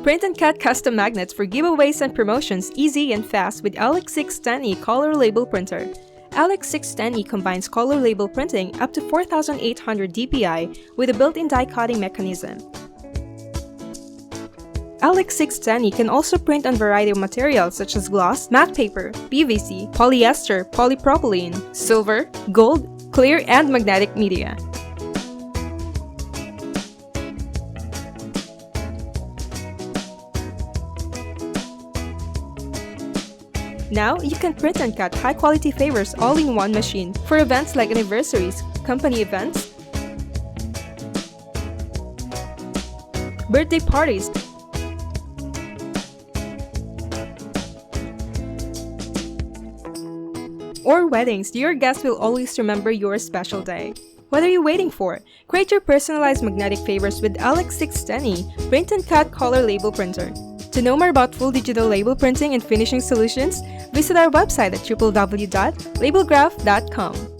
Print and cut custom magnets for giveaways and promotions easy and fast with LX610E color label printer. LX610E combines color label printing up to 4800 dpi with a built-in die cutting mechanism. LX610E can also print on a variety of materials such as gloss, matte paper, PVC, polyester, polypropylene, silver, gold, clear, and magnetic media. Now, you can print and cut high-quality favors all in one machine for events like anniversaries, company events, birthday parties, or weddings. Your guests will always remember your special day. What are you waiting for? Create your personalized magnetic favors with LX610E Print and Cut Color Label Printer. To know more about full digital label printing and finishing solutions, visit our website at www.labelgraph.com.